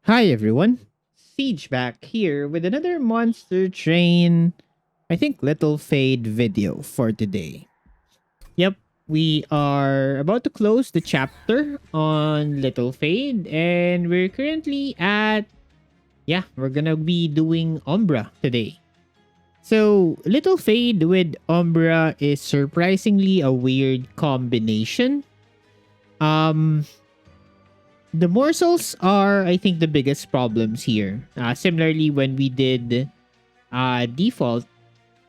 Hi everyone, Siege back here with another Monster Train, I think Little Fade video for today. Yep, we are about to close the chapter on Little Fade and we're currently at, we're gonna be doing Umbra today. So, Little Fade with Umbra is surprisingly a weird combination. Um, The morsels are, I think, the biggest problems here. Similarly, when we did default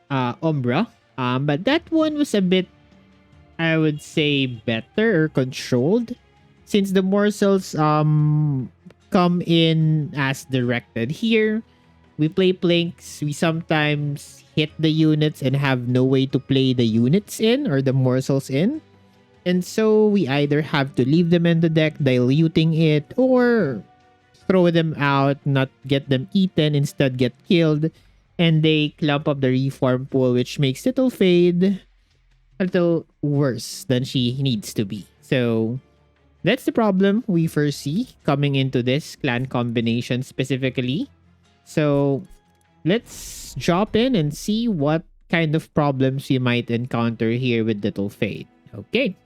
Umbra, but that one was a bit, I would say, better or controlled, since the morsels come in as directed. Here, we play plinks. We sometimes hit the units and have no way to play the units in or the morsels in. And so we either have to leave them in the deck, diluting it, or throw them out, not get them eaten, instead get killed, and they clump up the reform pool, which makes Little Fade a little worse than she needs to be. So that's the problem we foresee coming into this clan combination specifically. So let's drop in and see what kind of problems we might encounter here with Little Fade. Okay.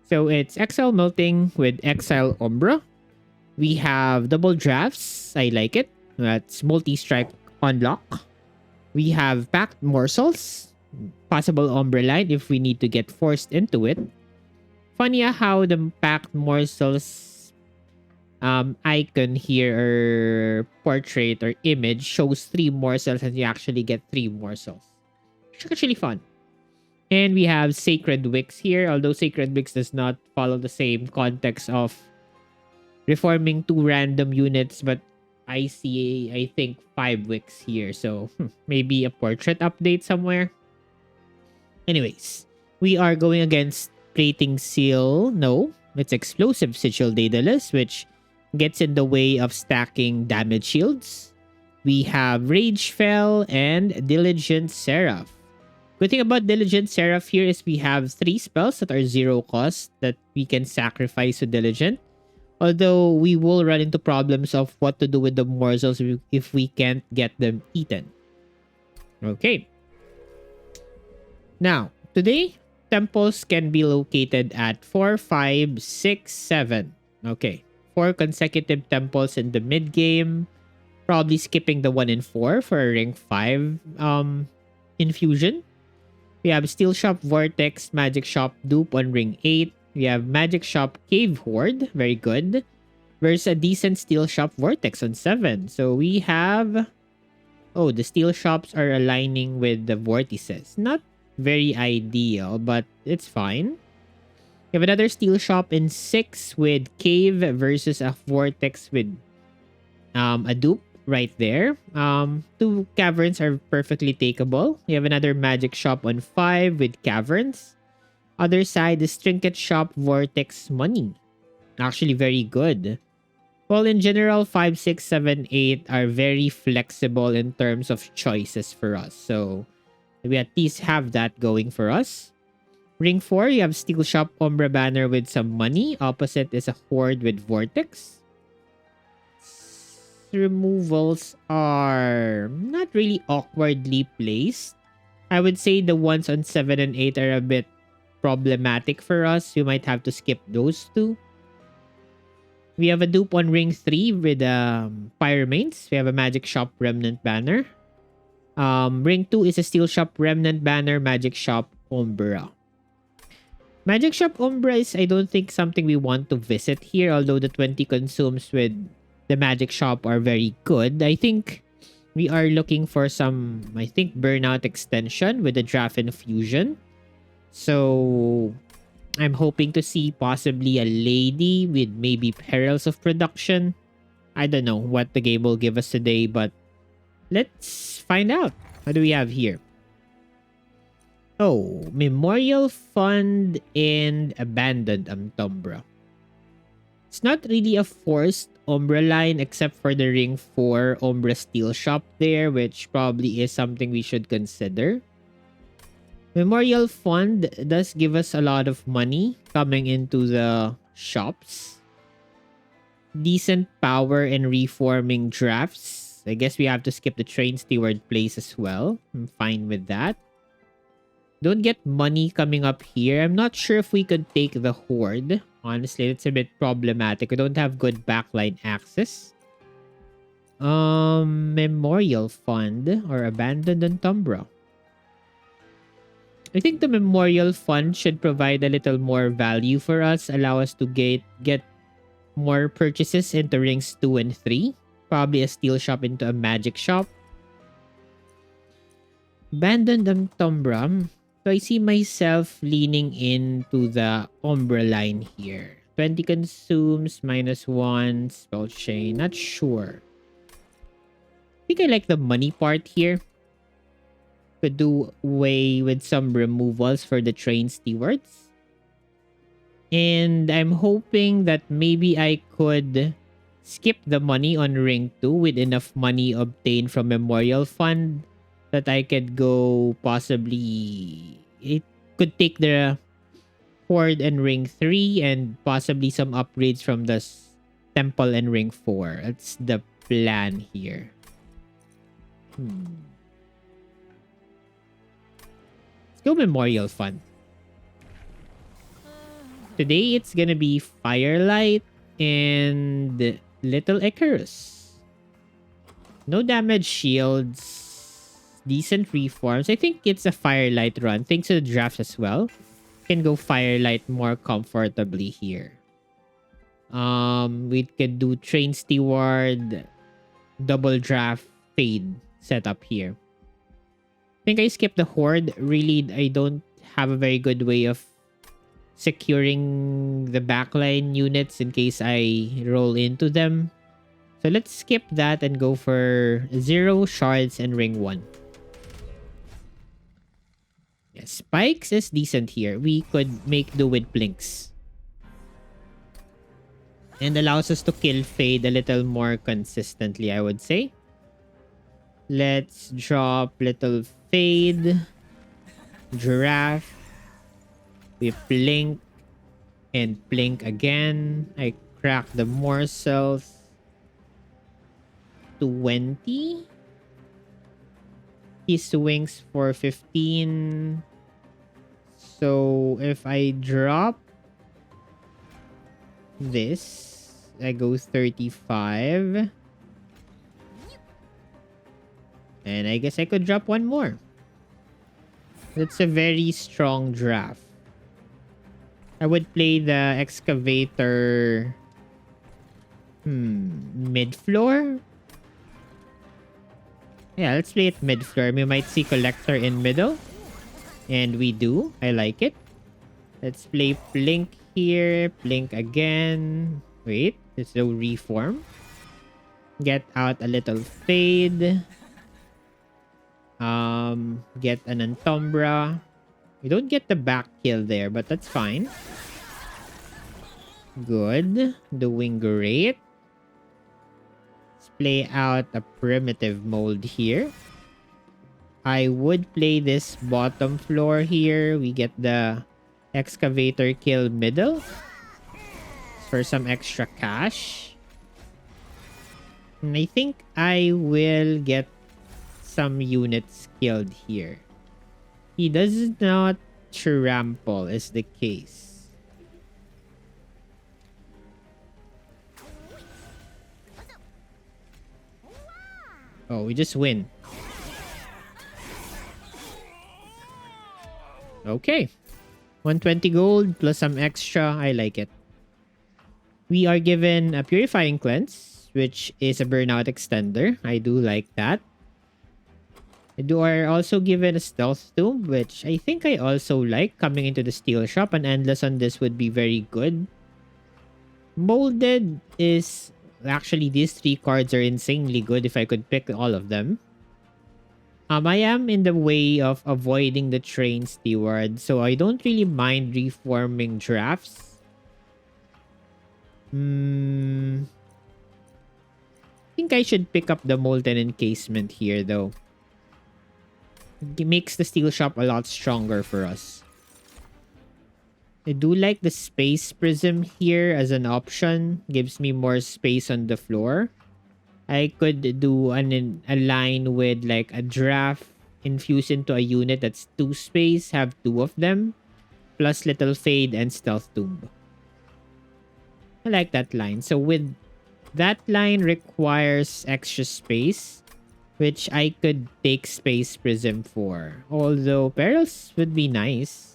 So it's Exile Melting with Exile Umbra. We have double drafts. I like it. That's multi-strike unlock. We have packed morsels. Possible Umbra line if we need to get forced into it. Funny how the packed morsels icon here or portrait or image shows 3 morsels and you actually get 3 morsels. It's actually fun. And we have Sacred Wicks here, although Sacred Wicks does not follow the same context of reforming 2 random units, but I see, I think, 5 Wicks here. So maybe a portrait update somewhere. Anyways, we are going against Plating Seal. No, it's Explosive Sigil Daedalus, which gets in the way of stacking damage shields. We have Rage Fell and Diligent Seraph. Good thing about Diligent Seraph here is we have 3 spells that are 0 cost that we can sacrifice to Diligent. Although we will run into problems of what to do with the morsels if we can't get them eaten. Okay. Now, today, temples can be located at 4, 5, 6, 7. Okay. 4 consecutive temples in the mid game. Probably skipping the 1 and 4 for a rank 5 infusion. We have Steel Shop Vortex, Magic Shop Dupe on ring 8. We have Magic Shop Cave Horde, very good. Versus a decent Steel Shop Vortex on 7. So we have... Oh, the Steel Shops are aligning with the Vortices. Not very ideal, but it's fine. We have another Steel Shop in 6 with Cave versus a Vortex with a Dupe. Right there. 2 caverns are perfectly takeable. We have another magic shop on 5 with caverns. Other side is trinket shop vortex money. Actually very good. Well, in general, 5, 6, 7, 8 are very flexible in terms of choices for us. So we at least have that going for us. Ring 4, you have Steel Shop Umbra banner with some money. Opposite is a horde with vortex. Removals are not really awkwardly placed. I would say the ones on 7 and 8 are a bit problematic for us. You might have to skip those 2. We have a dupe on ring 3 with Pyramanes. We have a Magic Shop Remnant banner. Ring 2 is a Steel Shop Remnant banner, Magic Shop Umbra. Magic Shop Umbra is, I don't think, something we want to visit here, although the 20 consumes with the Magic Shop are very good. I think we are looking for some, I think, Burnout extension with the Draft Infusion. So I'm hoping to see possibly a lady with maybe Perils of Production. I don't know what the game will give us today, but let's find out. What do we have here? Oh, Memorial Fund and Abandoned Umbra. It's not really a forced Umbra line except for the ring 4 Umbra Steel Shop there, which probably is something we should consider. Memorial Fund does give us a lot of money coming into the shops. decent power in reforming drafts. I guess we have to skip the train steward place as well. I'm fine with that. Don't get money coming up here. I'm not sure if we could take the horde. Honestly, it's a bit problematic. We don't have good backline access. Memorial Fund or Abandoned Umbra. I think the Memorial Fund should provide a little more value for us, allow us to get more purchases into rings 2 and 3. Probably a steel shop into a magic shop. Abandoned Umbra. So I see myself leaning into the Umbra line here. 20 consumes, -1, spell chain. Not sure. I think I like the money part here. Could do away with some removals for the train stewards. And I'm hoping that maybe I could skip the money on ring 2 with enough money obtained from Memorial Fund that I could go possibly... It could take the horde and ring 3 and possibly some upgrades from the temple and ring 4. That's the plan here. Let's go Memorial Fund. Today it's gonna be Firelight and Little Icarus. No damage shields. Decent reforms. I think it's a Firelight run. Thanks to the draft as well. Can go Firelight more comfortably here. We could do Train Steward, double draft, fade setup here. I think I skipped the horde. Really, I don't have a very good way of securing the backline units in case I roll into them. So let's skip that and go for 0 shards and ring 1. Yeah, spikes is decent here. We could make do with blinks. And allows us to kill fade a little more consistently, I would say. Let's drop little fade. Giraffe. We blink. And blink again. I crack the morsels. 20. He swings for 15. So if I drop this, I go 35. And I guess I could drop one more. That's a very strong draft. I would play the excavator mid-floor. Yeah, let's play it mid-floor. We might see collector in middle. And we do. I like it. Let's play blink here. Blink again. Wait, there's no reform. Get out a little fade. Get an Umbra. We don't get the back kill there, but that's fine. Good. Doing great. Let's play out a primitive mold here. I would play this bottom floor here. We get the excavator kill middle for some extra cash. And I think I will get some units killed here. He does not trample is the case. Oh, we just win. Okay. 120 gold plus some extra. I like it. We are given a Purifying Cleanse, which is a Burnout Extender. I do like that. We are also given a Stealth Tomb, which I think I also like. Coming into the steel shop, an Endless on this would be very good. Molded is... Actually, these 3 cards are insanely good if I could pick all of them. I am in the way of avoiding the train steward, so I don't really mind reforming drafts. I think I should pick up the Molten Encasement here, though. It makes the steel shop a lot stronger for us. I do like the space prism here as an option. Gives me more space on the floor. I could do a line with like a draft infuse into a unit that's 2 space, have 2 of them, plus little fade and stealth tomb. I like that line. So with that line requires extra space, which I could take space prism for. Although perils would be nice.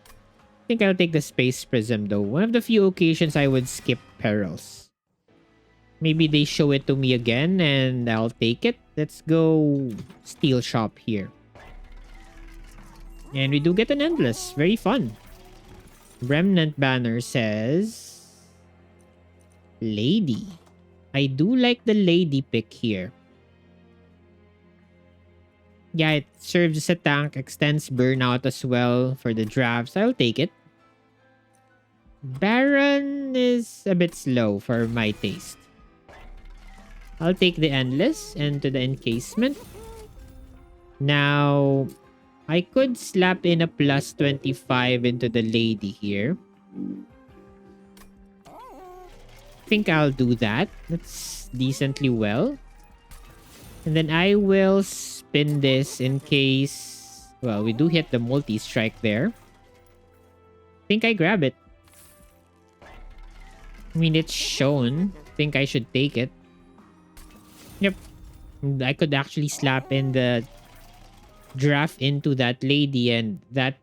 I think I'll take the space prism though. One of the few occasions I would skip perils. Maybe they show it to me again and I'll take it. Let's go steel shop here. And we do get an endless. Very fun. Remnant banner says lady. I do like the lady pick here. Yeah, it serves as a tank, extends burnout as well for the drafts. I'll take it. Baron is a bit slow for my taste. I'll take the endless into the encasement. Now, I could slap in a plus 25 into the lady here. Think I'll do that. That's decently well. And then I will spin this in case... Well, we do hit the multi-strike there. Think I grab it. I mean, it's shown. Think I should take it. Yep. I could actually slap in the draft into that lady and that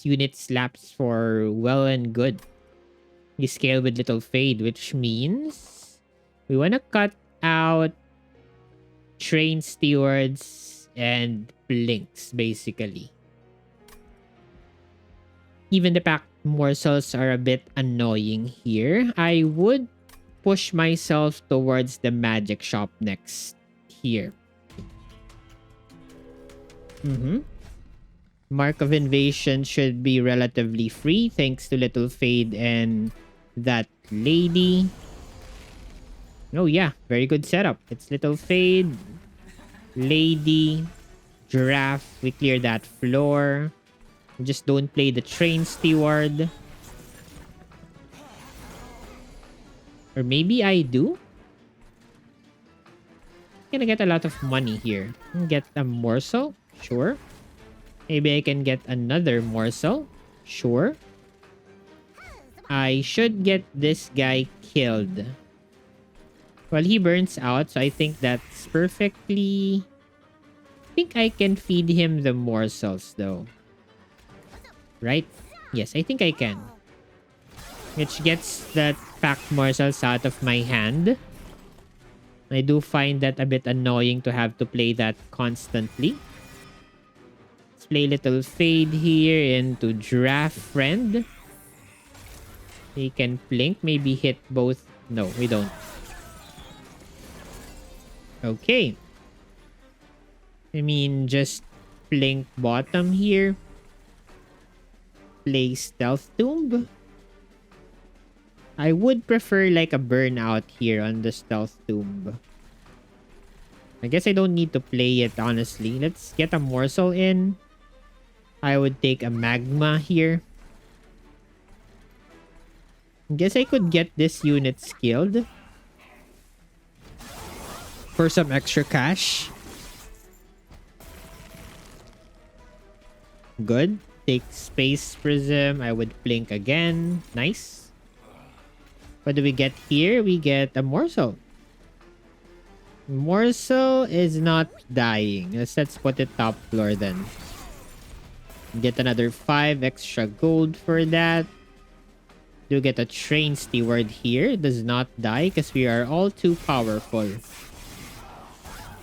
unit slaps for well and good. You scale with little fade, which means we want to cut out train stewards and blinks, basically. Even the packed morsels are a bit annoying here. I would push myself towards the magic shop next here. Mark of Invasion should be relatively free thanks to Little Fade and that lady. Oh yeah, very good setup. It's Little Fade, lady, giraffe. We clear that floor. We just don't play the train steward. Or maybe I do? Gonna get a lot of money here. Get a morsel? Sure. Maybe I can get another morsel? Sure. I should get this guy killed. Well, he burns out, so I think that's perfectly... I think I can feed him the morsels, though. Right? Yes, I think I can. Which gets that packed morsels out of my hand. I do find that a bit annoying to have to play that constantly. Let's play Little Fade here into Giraffe Friend. He can blink, maybe hit both. No, we don't. Okay. I mean, just blink bottom here. Play Stealth Tomb. I would prefer like a burnout here on the Stealth Tomb. I guess I don't need to play it, honestly. Let's get a morsel in. I would take a magma here. I guess I could get this unit skilled. For some extra cash. Good. Take Space Prism. I would blink again. Nice. What do we get here? We get a morsel. Morsel is not dying. Let's put it top floor then. Get another 5 extra gold for that. Do get a train steward here. It does not die because we are all too powerful.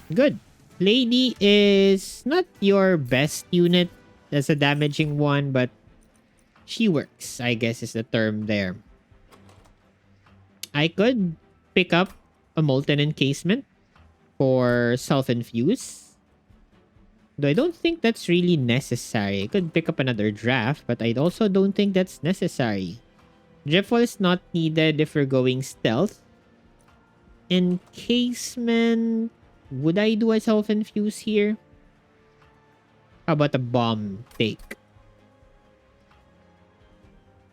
Good. Lady is not your best unit as a damaging one, but she works, I guess is the term there. I could pick up a Molten Encasement for Self-Infuse. Though I don't think that's really necessary. I could pick up another draft, but I also don't think that's necessary. Driftwall is not needed if we're going stealth. Encasement... Would I do a Self-Infuse here? How about a bomb take?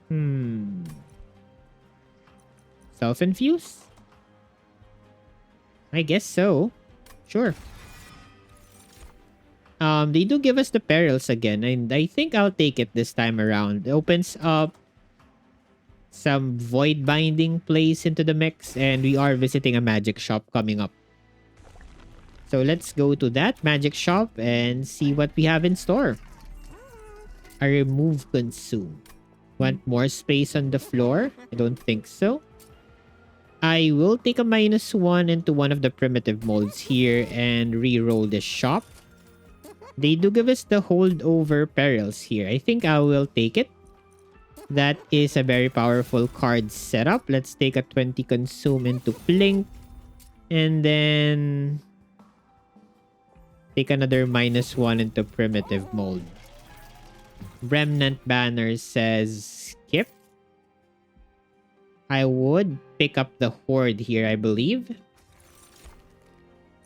Hmm. Self-infuse? I guess so. Sure. They do give us the perils again, and I think I'll take it this time around. It opens up some void binding plays into the mix, and we are visiting a magic shop coming up. So let's go to that magic shop and see what we have in store. A remove consume. Want more space on the floor? I don't think so. I will take a -1 into one of the primitive molds here and re-roll the shop. They do give us the holdover perils here. I think I will take it. That is a very powerful card setup. Let's take a 20 consume into Blink. And then take another -1 into primitive mold. Remnant banner says skip. I would pick up the horde here, I believe.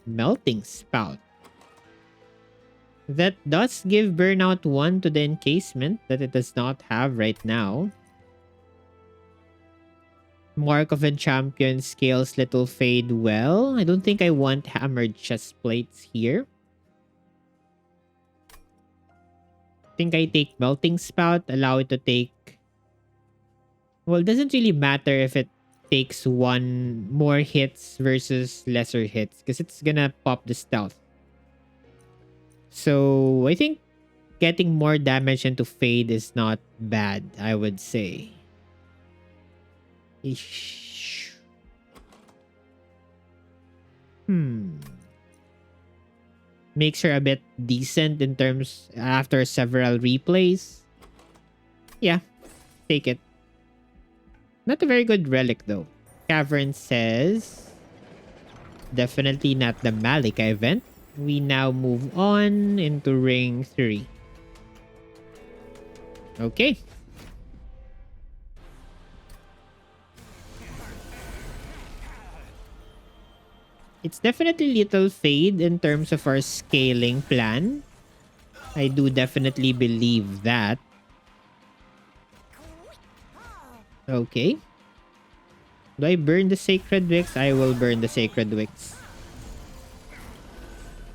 Melting spout. That does give burnout 1 to the encasement that it does not have right now. Mark of a champion scales little fade well. I don't think I want hammered chest plates here. I think I take melting spout, allow it to take. Well, it doesn't really matter if it takes one more hits versus lesser hits because it's gonna pop the stealth. So I think getting more damage into fade is not bad, I would say. Ish. Makes her a bit decent in terms after several replays. Yeah, take it. Not a very good relic though. Cavern says definitely not the Malika event. We now move on into ring 3. Okay. It's definitely little fade in terms of our scaling plan. I do definitely believe that. Okay. Do I burn the Sacred Wicks? I will burn the Sacred Wicks.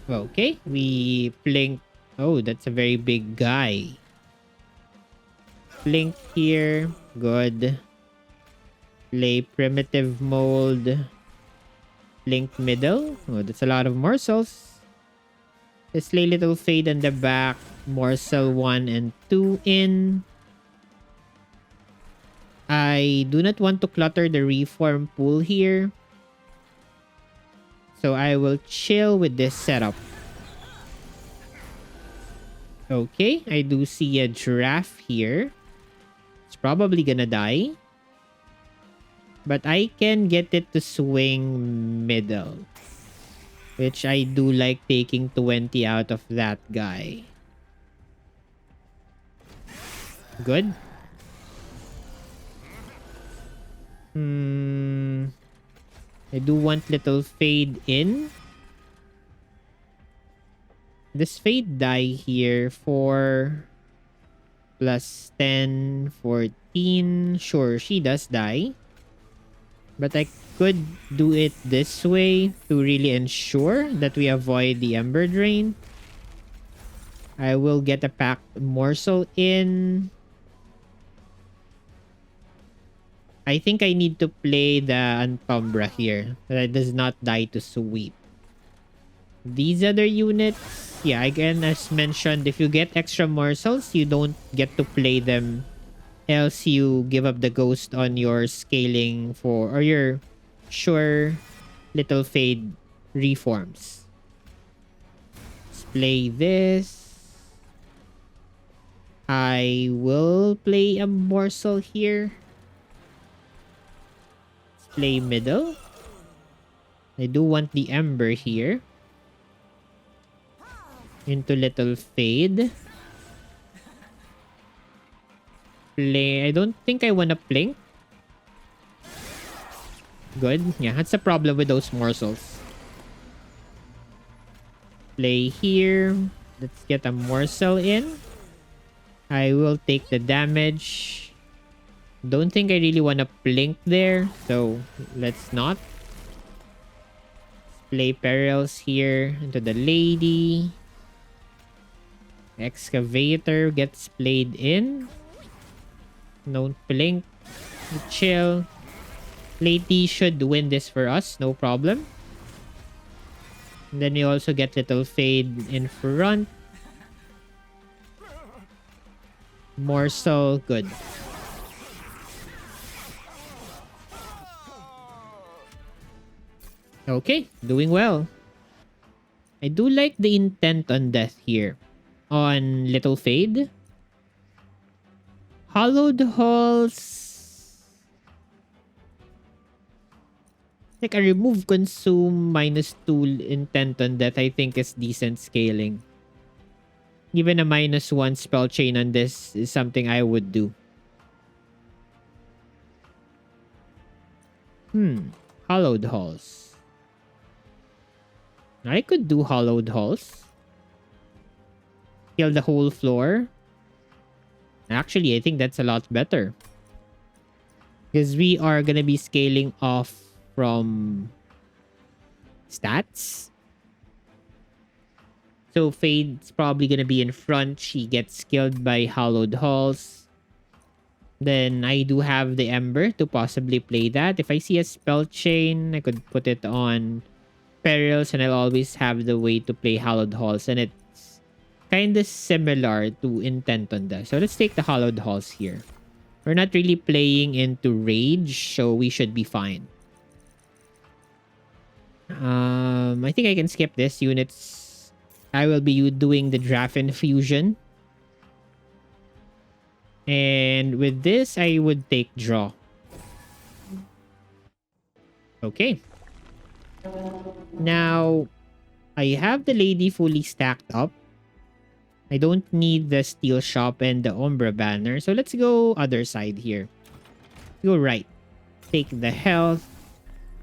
Okay. We blink. Oh, that's a very big guy. Blink here. Good. Play primitive mold. Blink middle. Oh, that's a lot of morsels. Display little fade on the back. Morsel 1 and 2 in. I do not want to clutter the reform pool here. So I will chill with this setup. Okay, I do see a giraffe here. It's probably gonna die. But I can get it to swing middle. Which I do like taking 20 out of that guy. Good. I do want little fade in. This fade die here for +10, 14. Sure, she does die. But I could do it this way to really ensure that we avoid the Ember Drain. I will get a packed morsel in. I think I need to play the Umbra here. That does not die to sweep. These other units, yeah, again, as mentioned, if you get extra morsels, you don't get to play them. Else you give up the ghost on your scaling for, or your sure little fade reforms. Let's play this. I will play a morsel here. Let's play middle. I do want the Ember here. Into little fade. Play. I don't think I want to plink. Good. Yeah, that's a problem with those morsels. Play here. Let's get a morsel in. I will take the damage. Don't think I really want to blink there. So let's not. Play Perils here into the lady. Excavator gets played in. Don't blink. Chill. Lady should win this for us. No problem. And then we also get Little Fade in front. Morsel, good. Okay, doing well. I do like the intent on death here. On Little Fade. Hollowed Halls. Like a remove consume -2 intent on death, I think is decent scaling. Even a -1 spell chain on this is something I would do. Hollowed Halls. I could do Hollowed Halls. Kill the whole floor. Actually, I think that's a lot better. Because we are gonna be scaling off from stats. So Fade's probably gonna be in front. She gets killed by Hollowed Halls. Then I do have the Ember to possibly play that. If I see a spell chain, I could put it on Perils and I'll always have the way to play Hollowed Halls. And it's kind of similar to Intent on that. So let's take the Hollowed Halls here. We're not really playing into Rage, so we should be fine. I think I can skip this. Units. I will be doing the Draft Infusion. And with this, I would take Draw. Okay. Now, I have the Lady fully stacked up. I don't need the Steel Shop and the Umbra banner. So let's go other side here. Go right. Take the health.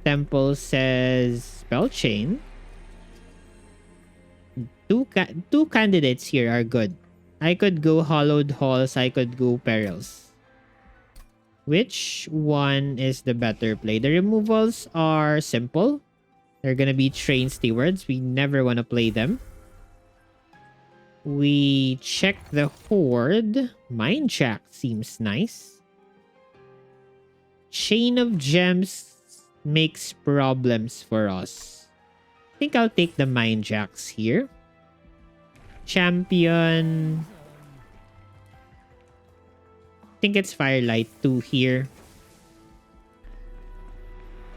Temple says Spell Chain. Two candidates here are good. I could go Hollowed Halls. I could go Perils. Which one is the better play? The removals are simple. They're gonna be Train Stewards. We never want to play them. We check the Horde. Mind Jack seems nice. Chain of Gems makes problems for us. I think I'll take the Mind Jacks here. Champion. I think it's Firelight 2 here.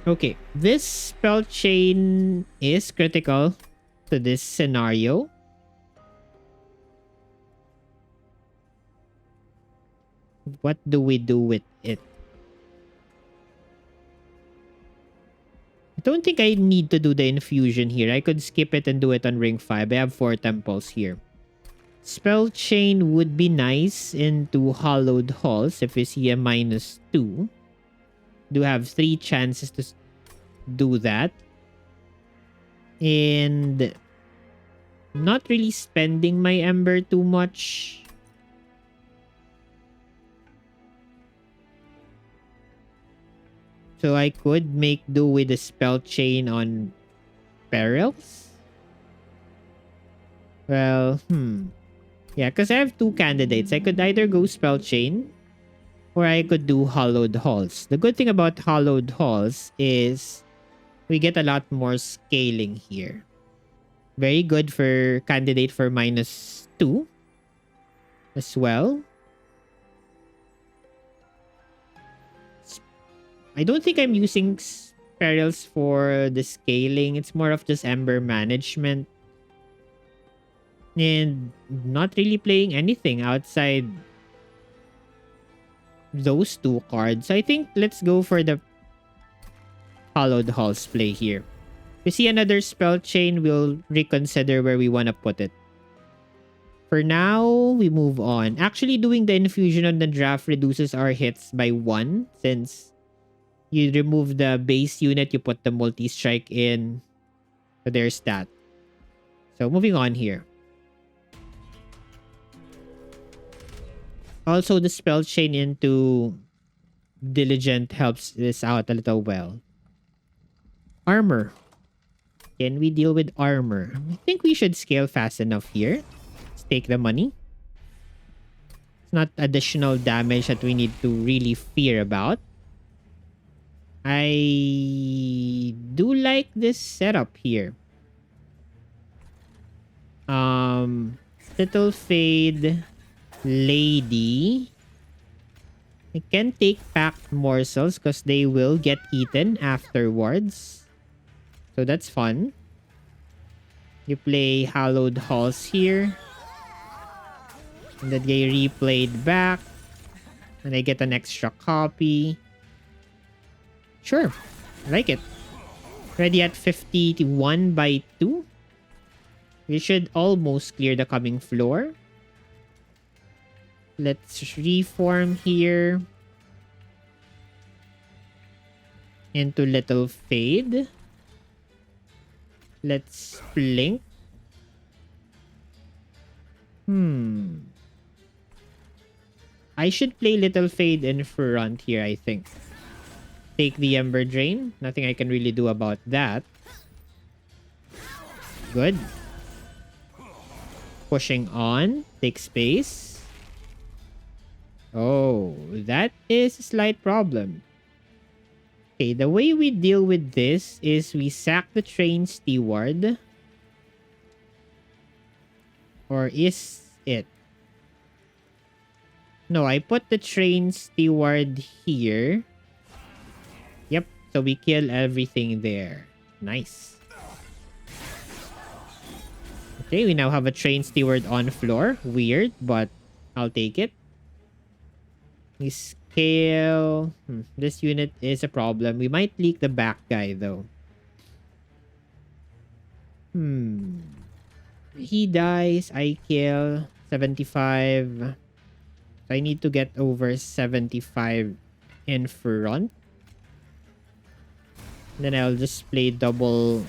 Okay, this spell chain is critical to this scenario. What do we do with it? I don't think I need to do the infusion here. I could skip it and do it on ring 5. I have 4 temples here. Spell chain would be nice into Hollowed Halls if we see a -2. Do have 3 chances to do that. And not really spending my Ember too much. So I could make do with the spell chain on Perils. Well, yeah, because I have 2 candidates. I could either go spell chain or I could do Hollowed Halls. The good thing about Hollowed Halls is we get a lot more scaling here. Very good for candidate for -2 as well. I don't think I'm using Perils for the scaling. It's more of just Ember management. And not really playing anything outside those 2 cards. I think let's go for the Hollowed Halls play here. If we see another spell chain, we'll reconsider where we want to put it. For now, we move on. Actually, doing the infusion on the draft reduces our hits by 1 since you remove the base unit, you put the multi-strike in. So there's that. So moving on here. Also the spell chain into Diligent helps this out a little well. Armor. Can we deal with armor? I think we should scale fast enough here. Let's take the money. It's not additional damage that we need to really fear about. I do like this setup here. Little Fade Lady. I can take packed morsels because they will get eaten afterwards. So that's fun. You play Hallowed Halls here. And then they replayed back. And I get an extra copy. Sure. I like it. Ready at 51 by 2. We should almost clear the coming floor. Let's reform here. Into Little Fade. Let's blink. I should play Little Fade in front here, I think. Take the Ember Drain. Nothing I can really do about that. Good. Pushing on. Take space. Oh, that is a slight problem. Okay, the way we deal with this is we sack the train steward. Or is it? No, I put the train steward here. Yep, so we kill everything there. Nice. Okay, we now have a train steward on floor. Weird, but I'll take it. We scale. This unit is a problem. We might leak the back guy, though. He dies. I kill. 75. I need to get over 75 in front. Then I'll just play double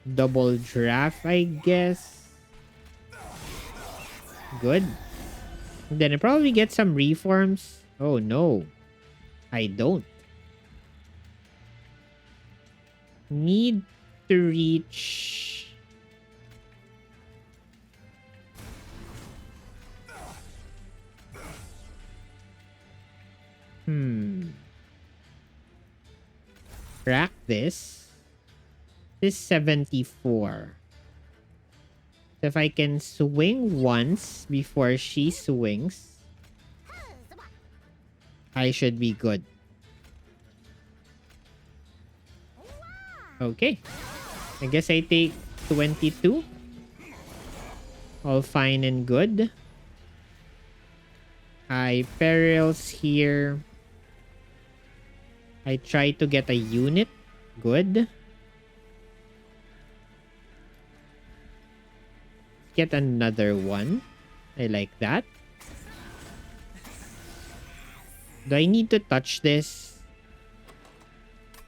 draft, I guess. Good. Then I probably get some reforms. Oh no. I don't. Need to reach... Crack this. This is 74. So if I can swing once before she swings, I should be good. Okay. I guess I take 22. All fine and good. I perils here. I try to get a unit. Good. Get another one. I like that. Do I need to touch this?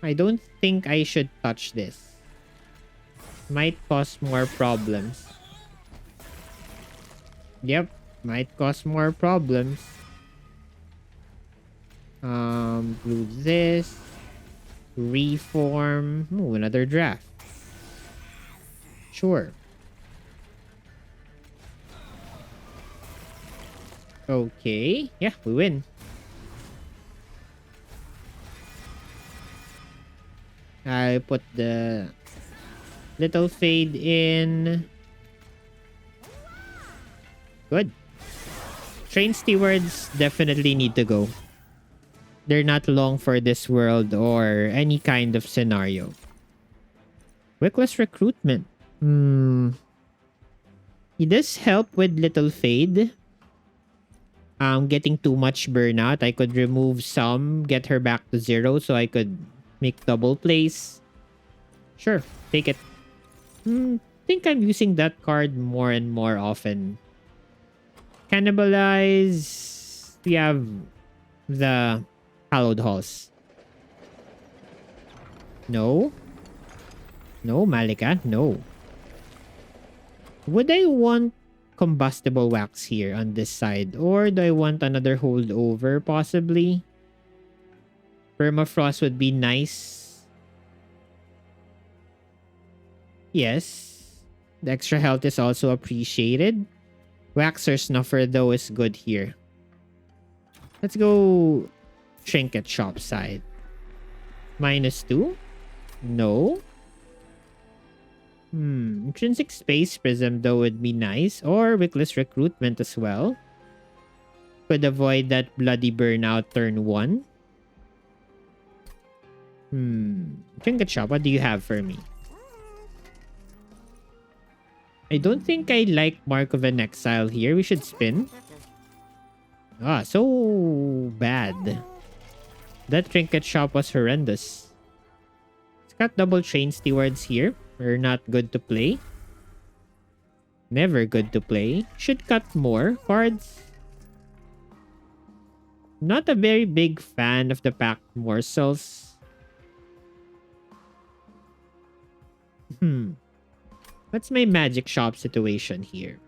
I don't think I should touch this. Might cause more problems. Yep. Might cause more problems. Do this. Reform. Ooh, another draft. Sure. Okay. Yeah, we win. I put the Little Fade in. Good. Train stewards definitely need to go. They're not long for this world or any kind of scenario. Reckless recruitment. It does help with Little Fade. Getting too much burnout. I could remove some, get her back to 0 so I could make double plays. Sure, take it. Think I'm using that card more and more often. Cannibalize. We have the Hallowed Halls. No. No, Malika. No. Would I want combustible wax here on this side. Or do I want another holdover possibly? Permafrost would be nice. Yes. The extra health is also appreciated. Waxer Snuffer though is good here. Let's go Trinket Shop side. -2? No. Intrinsic Space Prism though would be nice. Or Wickless Recruitment as well. Could avoid that bloody burnout turn 1. Trinket Shop, what do you have for me? I don't think I like Mark of an Exile here. We should spin. Ah, so bad. That Trinket Shop was horrendous. It's got double Train Stewards here. Are not good to play. Never good to play. Should cut more cards. Not a very big fan of the packed morsels. What's my magic shop situation here?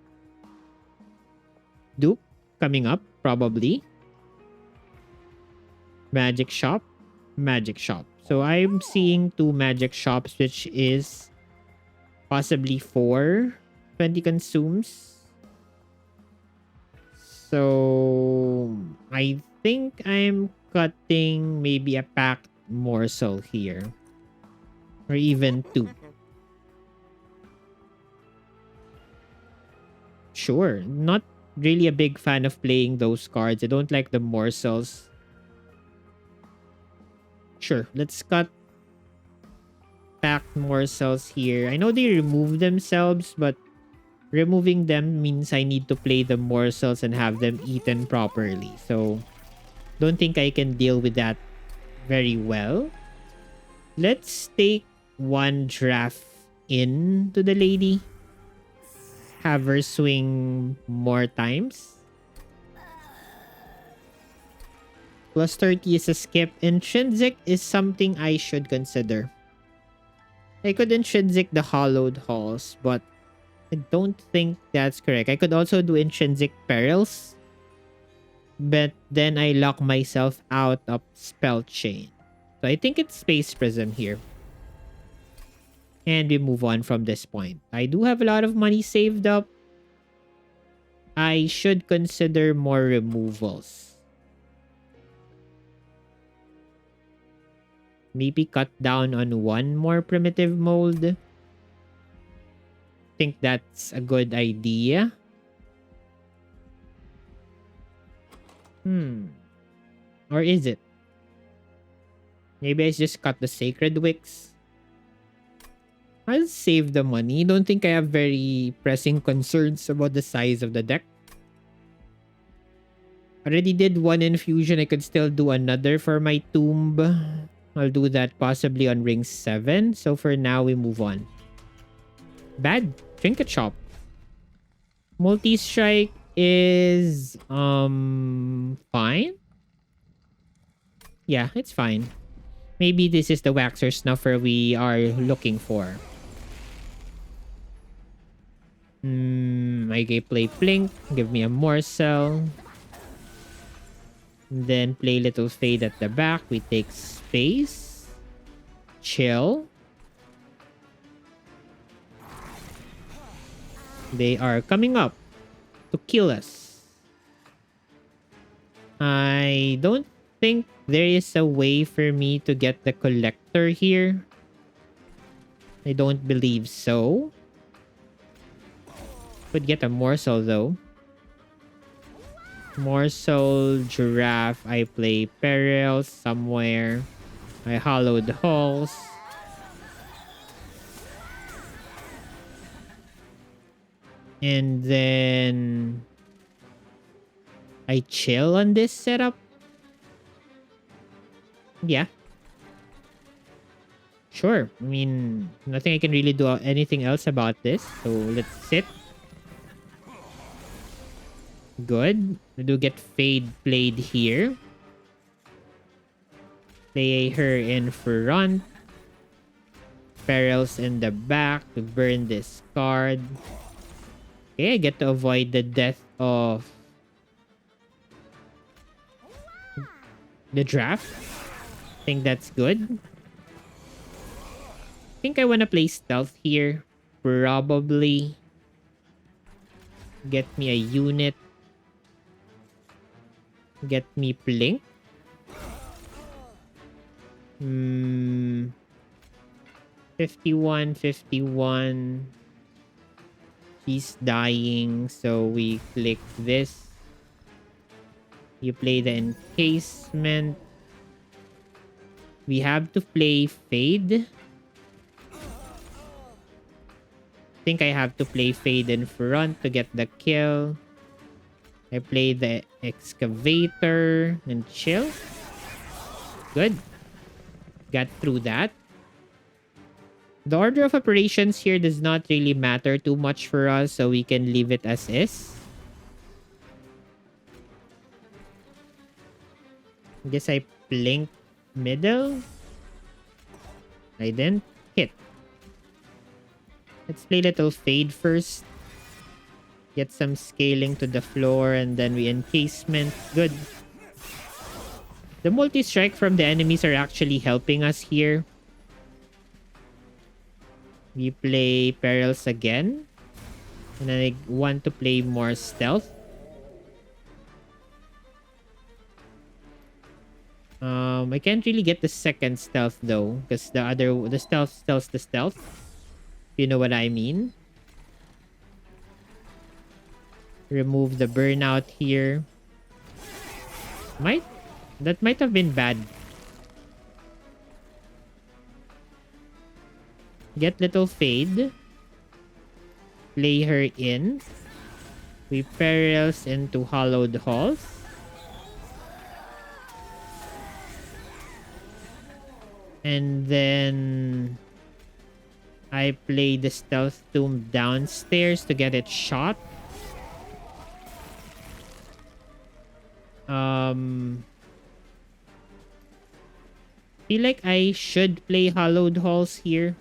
Dupe coming up, probably. Magic shop. Magic shop. So I'm seeing 2 magic shops, which is possibly 4. 20 consumes. So I think I'm cutting maybe a packed morsel here. Or even 2. Sure. Not really a big fan of playing those cards. I don't like the morsels. Sure. Let's cut packed morsels here. I know they remove themselves, but removing them means I need to play the morsels and have them eaten properly. So, don't think I can deal with that very well. Let's take 1 draft into the lady. Have her swing more times. Plus 30 is a skip. Intrinsic is something I should consider. I could intrinsic the hollowed halls, but I don't think that's correct. I could also do intrinsic perils, but then I lock myself out of spell chain. So I think it's Space Prism here. And we move on from this point. I do have a lot of money saved up. I should consider more removals. Maybe cut down on 1 more primitive mold. Think that's a good idea. Or is it? Maybe I just cut the Sacred Wicks. I'll save the money. Don't think I have very pressing concerns about the size of the deck. Already did 1 infusion. I could still do another for my tomb. I'll do that possibly on ring 7. So for now, we move on. Bad. Trinket Shop. Multi-strike is fine. Yeah, it's fine. Maybe this is the Waxer Snuffer we are looking for. I can play Plink. Give me a Morsel. Then play Little Fade at the back. We take space. Chill. They are coming up to kill us. I don't think there is a way for me to get the collector here. I don't believe so. Could get a morsel though. Morsel, giraffe. I play perils somewhere. I hollowed halls. And then I chill on this setup. Yeah. Sure. I mean, nothing I can really do anything else about this. So let's sit. Good. We do get Fade played here. Play her in front. Perils in the back to burn this card. Okay, I get to avoid the death of the draft. I think that's good. I think I want to play stealth here. Probably get me a unit. Get me Blink. 51, 51. He's dying, so we click this. You play the encasement. We have to play Fade. I think I have to play Fade in front to get the kill. I play the Excavator and chill. Good. Got through that. The order of operations here does not really matter too much for us, so we can leave it as is. I guess I blink middle. I didn't hit. Let's play little Fade first. Get some scaling to the floor, and then we encasement. Good. The multi-strike from the enemies are actually helping us here. We play Perils again. And then I want to play more stealth. I can't really get the second stealth though, because the stealth stealth the stealth. You know what I mean? Remove the burnout here. That might have been bad. Get little Fade. Play her in. We Perils into Hollowed Halls. And then I play the Stealth Tomb downstairs to get it shot. Feel like I should play Hollowed Halls here.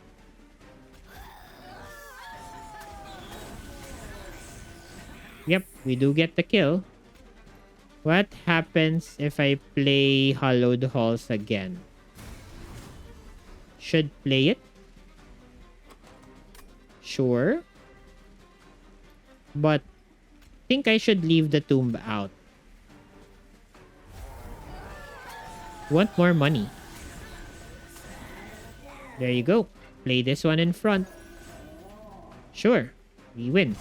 Yep, we do get the kill. What happens if I play Hollowed Halls again? Should play it. Sure. But I think I should leave the tomb out. Want more money. There you go. Play this one in front. Sure. We win.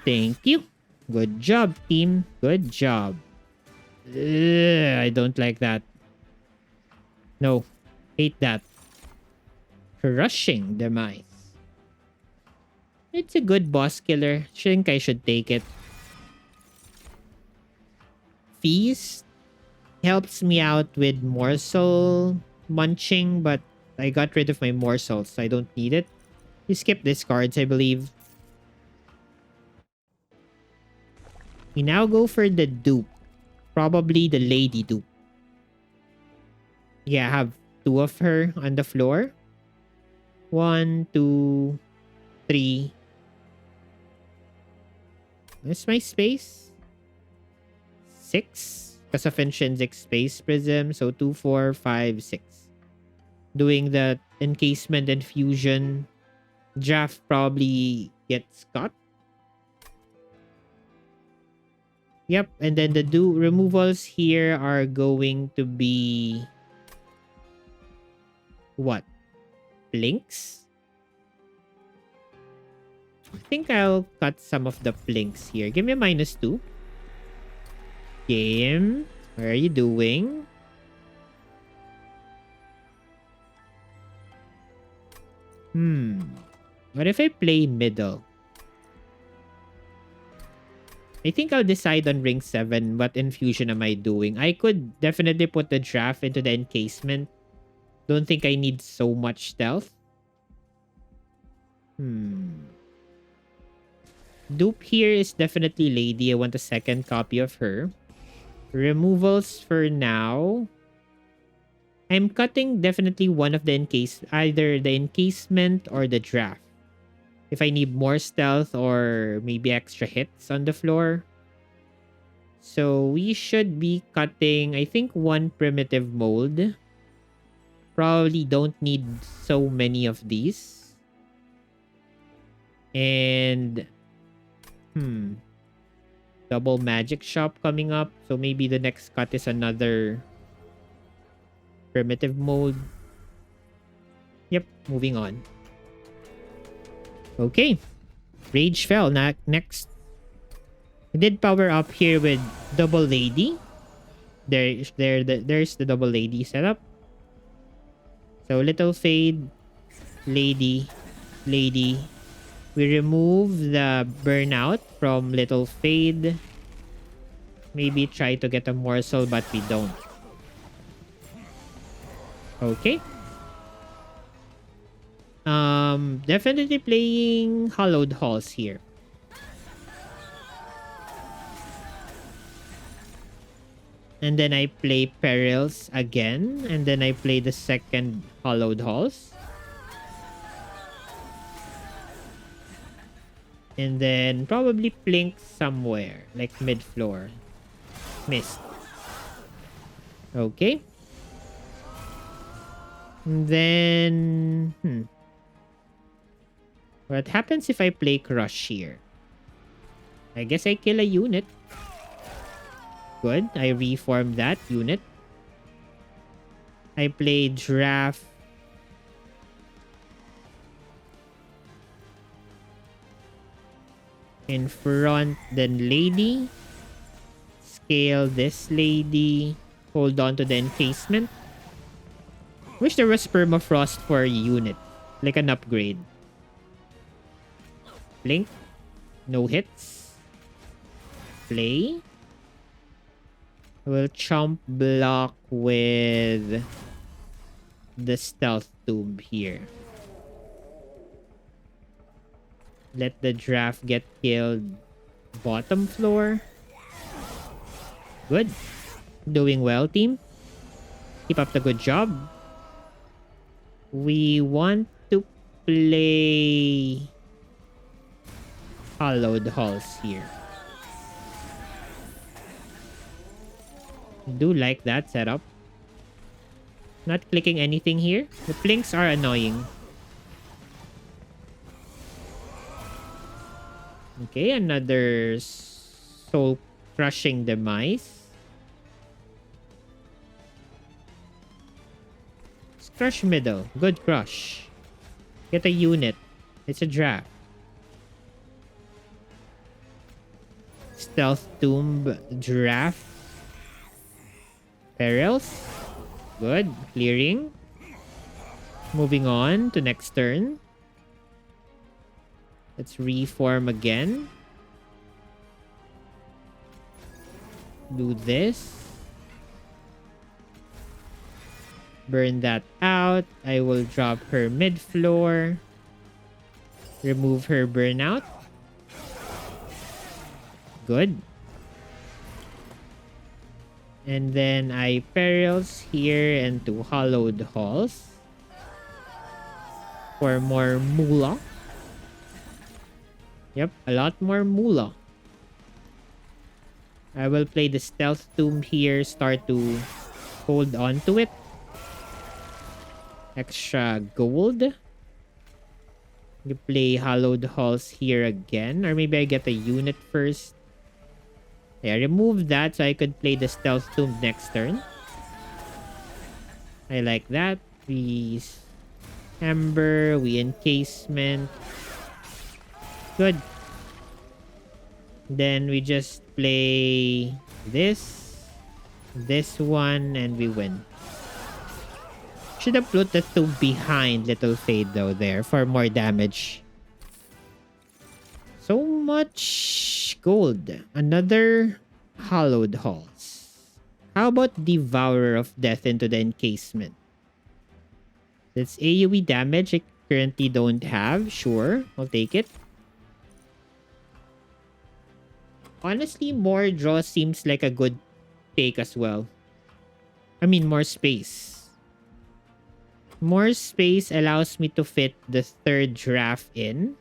Thank you. Good job, team. Good job. Ugh, I don't like that. No. Hate that. Crushing Demise. It's a good boss killer. Think I should take it. Feast helps me out with morsel munching, but I got rid of my morsels, so I don't need it. You skip these cards, I believe. We now go for the dupe. Probably the lady dupe. Yeah, I have two of her on the floor. 1, 2, 3. Where's my space? 6. Because of intrinsic space prism. So 2, 4, 5, 6. Doing the encasement and fusion. Draft probably gets cut. Yep, and then the removals here are going to be what? Blinks? I think I'll cut some of the blinks here. Give me a -2. Game, what are you doing? What if I play middle? I think I'll decide on ring 7. What infusion am I doing? I could definitely put the draft into the encasement. Don't think I need so much stealth. Dupe here is definitely lady. I want a second copy of her. Removals for now. I'm cutting definitely one of the either the encasement or the draft. If I need more stealth or maybe extra hits on the floor. So we should be cutting, I think, one primitive mold. Probably don't need so many of these. And double magic shop coming up. So maybe the next cut is another primitive mold. Yep, moving on. Okay. Rage fell. Next. I did power up here with double lady. There's the double lady setup. So little fade, lady, lady. We remove the burnout from little fade. Maybe try to get a morsel, but we don't. Okay. Definitely playing Hollowed Halls here. And then I play Perils again. And then I play the second Hollowed Halls. And then probably Plink somewhere. Like mid-floor. Missed. Okay. And then... What happens if I play Crush here? I guess I kill a unit. Good. I reform that unit. I play Draft. In front, then Lady. Scale this Lady. Hold on to the encasement. Wish there was Permafrost for a unit. Like an upgrade. Blink. No hits. Play. We'll chomp block with the stealth tube here. Let the draft get killed. Bottom floor. Good. Doing well, team. Keep up the good job. We want to play Hollowed Halls here. Do like that setup. Not clicking anything here. The plinks are annoying. Okay, another soul crushing demise. Let's crush middle. Good crush. Get a unit. It's a draft. Stealth tomb draft. Perils. Good. Clearing. Moving on to next turn. Let's reform again. Do this. Burn that out. I will drop her mid-floor. Remove her burnout. Good. And then I Perils here and to Hollowed Halls. For more moolah. Yep, a lot more moolah. I will play the Stealth Tomb here. Start to hold on to it. Extra gold. You play Hollowed Halls here again. Or maybe I get a unit first. Yeah, remove that so I could play the Stealth Tomb next turn. I like that. We Ember. We Encasement. Good. Then we just play this one, and we win. Should have put the two behind Little Fade though there for more damage. So much gold. Another Hollowed Halls. How about Devourer of Death into the encasement? That's AoE damage I currently don't have. Sure, I'll take it. Honestly, more draw seems like a good take as well. I mean, more space. More space allows me to fit the third draft in.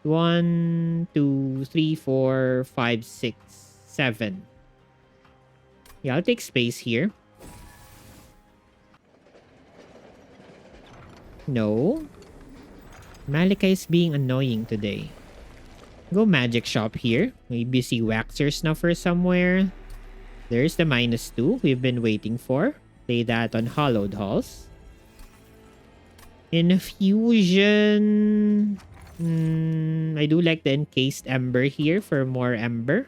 1, 2, 3, 4, 5, 6, 7. Yeah, I'll take space here. No. Malika is being annoying today. Go magic shop here. Maybe see waxers now for somewhere. There's the -2 we've been waiting for. Play that on hollowed halls. Infusion. I do like the encased ember here for more ember.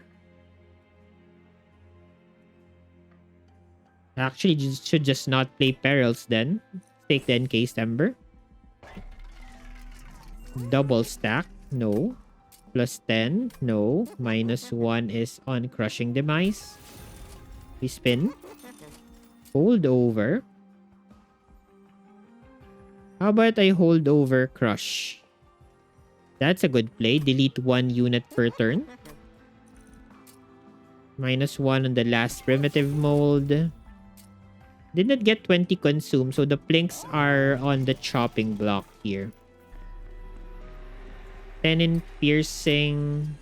Actually, should just not play perils then. Take the encased ember. Double stack. No. +10. No. -1 is on crushing demise. We spin. Hold over. How about I hold over crush? That's a good play. Delete 1 unit per turn. -1 on the last primitive mold. Did not get 20 consumed, so the plinks are on the chopping block here. 10 in piercing.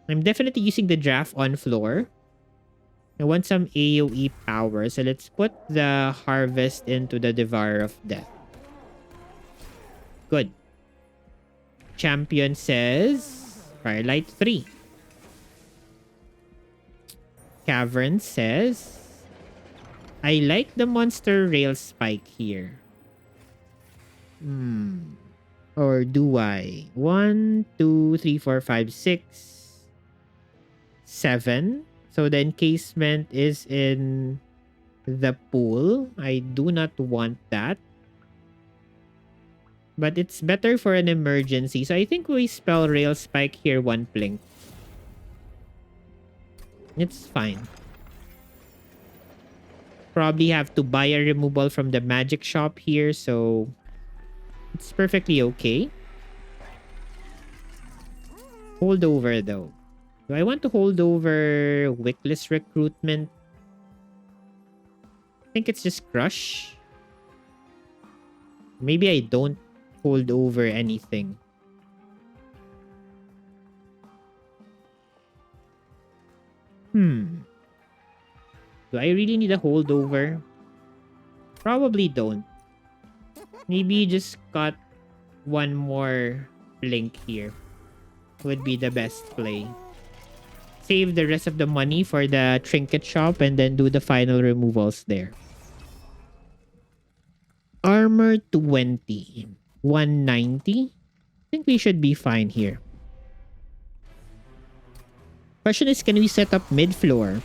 I'm definitely using the draft on floor. I want some AoE power, so let's put the harvest into the Devourer of Death. Good. Champion says Firelight 3. Cavern says I like the monster rail spike here. Or do I? 1, 2, 3, 4, 5, 6, 7. So the encasement is in the pool. I do not want that. But it's better for an emergency. So I think we spell rail spike here 1 plink. It's fine. Probably have to buy a removal from the magic shop here, so it's perfectly okay. Hold over though. Do I want to hold over Wickless recruitment? I think it's just crush. Maybe I don't hold over anything. Do I really need a holdover? Probably don't. Maybe just cut 1 more blink here. Would be the best play. Save the rest of the money for the trinket shop and then do the final removals there. Armor 20. 190. I think we should be fine here. Question is, can we set up mid-floor?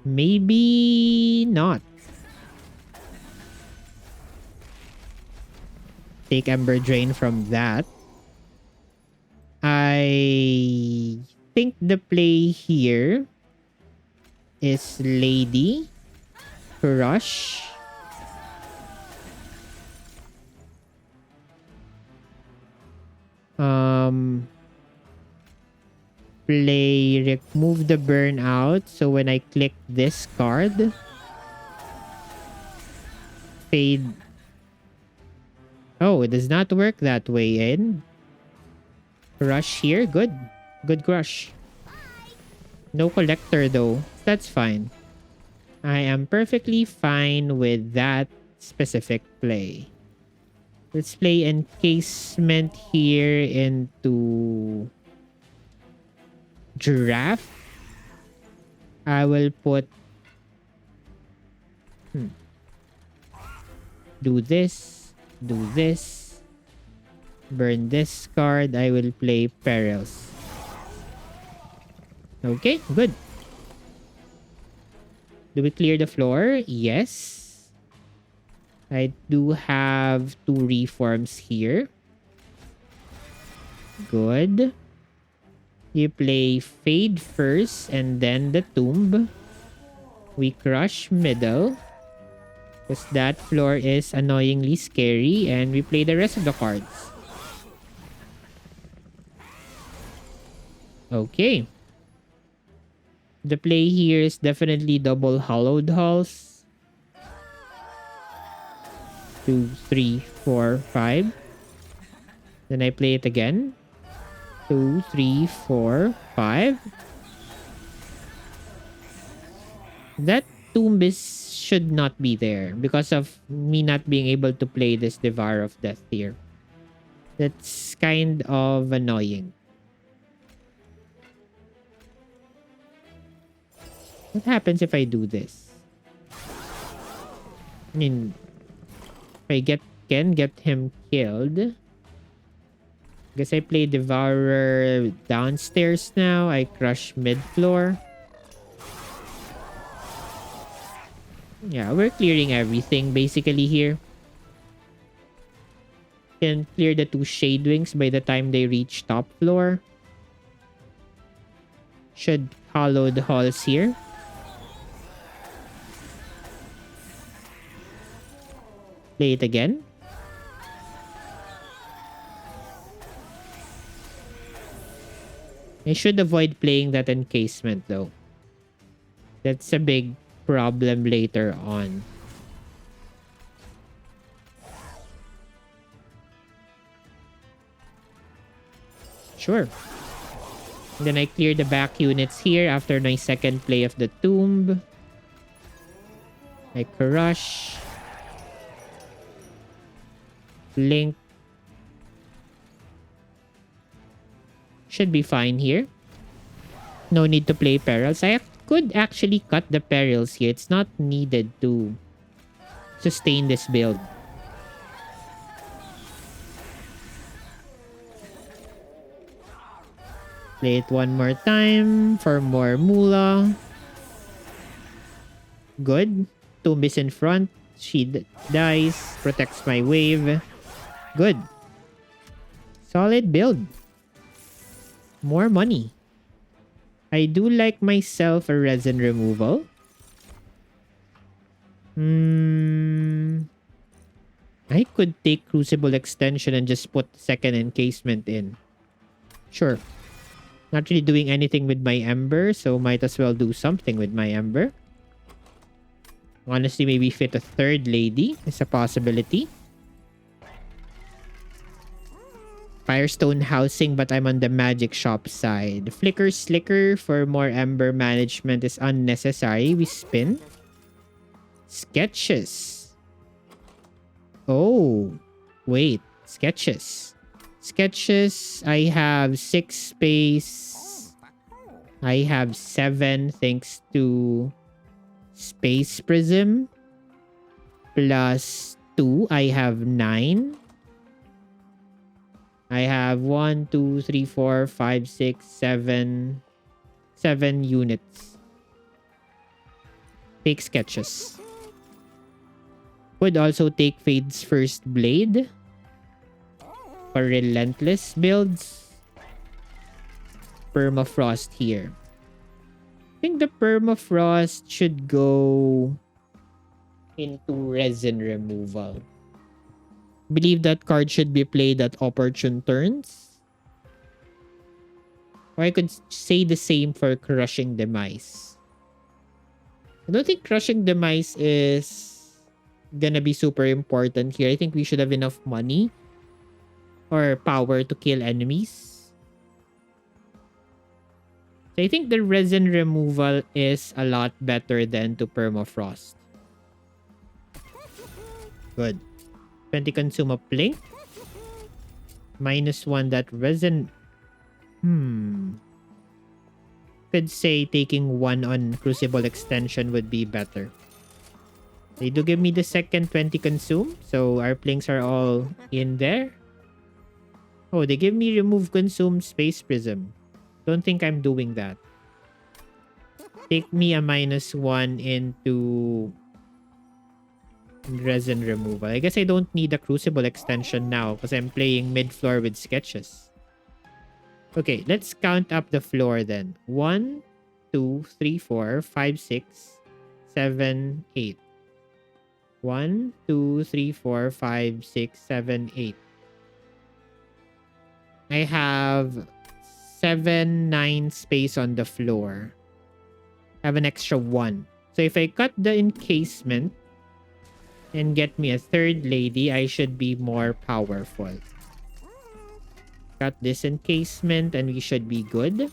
Maybe not. Take Ember Drain from that. I think the play here is Lady, Crush, play remove the burnout. So when I click this card, fade. Oh, it does not work that way. In crush here, good crush. No collector though. That's fine. I am perfectly fine with that specific play. Let's play encasement here into giraffe. I will put do this, burn this card. I will play perils. Okay, good. Do we clear the floor? Yes. I do have 2 reforms here. Good. You play Fade first and then the Tomb. We crush middle. Because that floor is annoyingly scary. And we play the rest of the cards. Okay. The play here is definitely double hollowed halls. 2, 3, 4, 5. Then I play it again. 2, 3, 4, 5. That tomb should not be there because of me not being able to play this Devour of Death here. That's kind of annoying. What happens if I do this? I mean, if I can get him killed. Guess I play Devourer downstairs now. I crush mid-floor. Yeah, we're clearing everything basically here. Can clear the 2 Shade Wings by the time they reach top floor. Should hollow the halls here. Play it again. I should avoid playing that encasement though. That's a big problem later on. Sure. And then I clear the back units here after my second play of the tomb. I crush. Blink. Should be fine here. No need to play perils. I could actually cut the perils here. It's not needed to sustain this build. Play it one more time for more moolah. Good. Tomb is in front. She dies. Protects my wave. Good. Solid build. More money. I do like myself a resin removal. I could take Crucible Extension and just put second encasement in. Sure. Not really doing anything with my Ember, so might as well do something with my Ember. Honestly, maybe fit a third lady is a possibility. Firestone housing, but I'm on the magic shop side. Flicker Slicker for more Ember management is unnecessary. We spin. Sketches. Oh, wait. Sketches. Sketches. I have 6 space. I have 7 thanks to Space Prism. Plus 2. I have 9. I have 1, 2, 3, 4, 5, 6, 7. 7 units. Take sketches. Would also take Fade's First Blade. For relentless builds. Permafrost here. I think the Permafrost should go into resin removal. Believe that card should be played at opportune turns. Or I could say the same for Crushing Demise. I don't think Crushing Demise is gonna be super important here. I think we should have enough money or power to kill enemies. So I think the resin removal is a lot better than to Permafrost. Good. 20 consume a blink. -1 that resin. Could say taking 1 on Crucible Extension would be better. They do give me the second 20 consume. So our blinks are all in there. Oh, they give me remove consume Space Prism. Don't think I'm doing that. Take me a -1 into resin removal. I guess I don't need a Crucible Extension now because I'm playing mid-floor with sketches. Okay, let's count up the floor then. 1, 2, 3, 4, 5, 6, 7, 8. 1, 2, 3, 4, 5, 6, 7, 8. I have 7, 9 space on the floor. have an extra 1. So if I cut the encasement and get me a third lady, I should be more powerful. Cut this encasement and we should be good.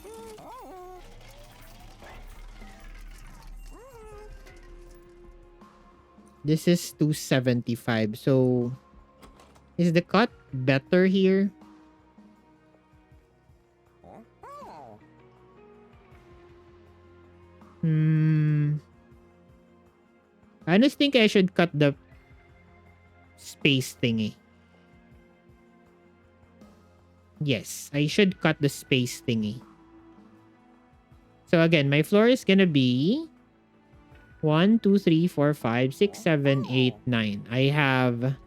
This is 275. So is the cut better here? I just think I should cut the space thingy. Yes, I should cut the space thingy. So again, my floor is gonna be 1, 2, 3, 4, 5, 6, 7, 8, 9. I have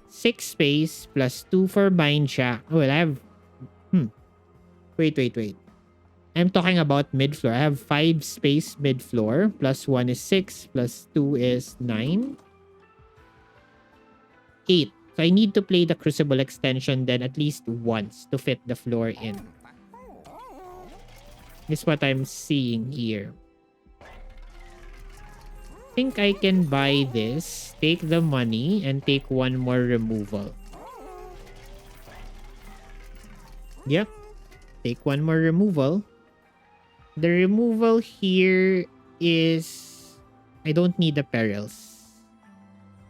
6 space plus 2 for bind jack. Oh, well, I have... Wait. I'm talking about mid-floor. I have 5 space mid-floor. Plus 1 is 6. Plus 2 is 9. 8. So I need to play the Crucible extension then at least once to fit the floor in. Is what I'm seeing here. I think I can buy this, take the money, and take 1 more removal. Yep. Take 1 more removal. The removal here is... I don't need the perils.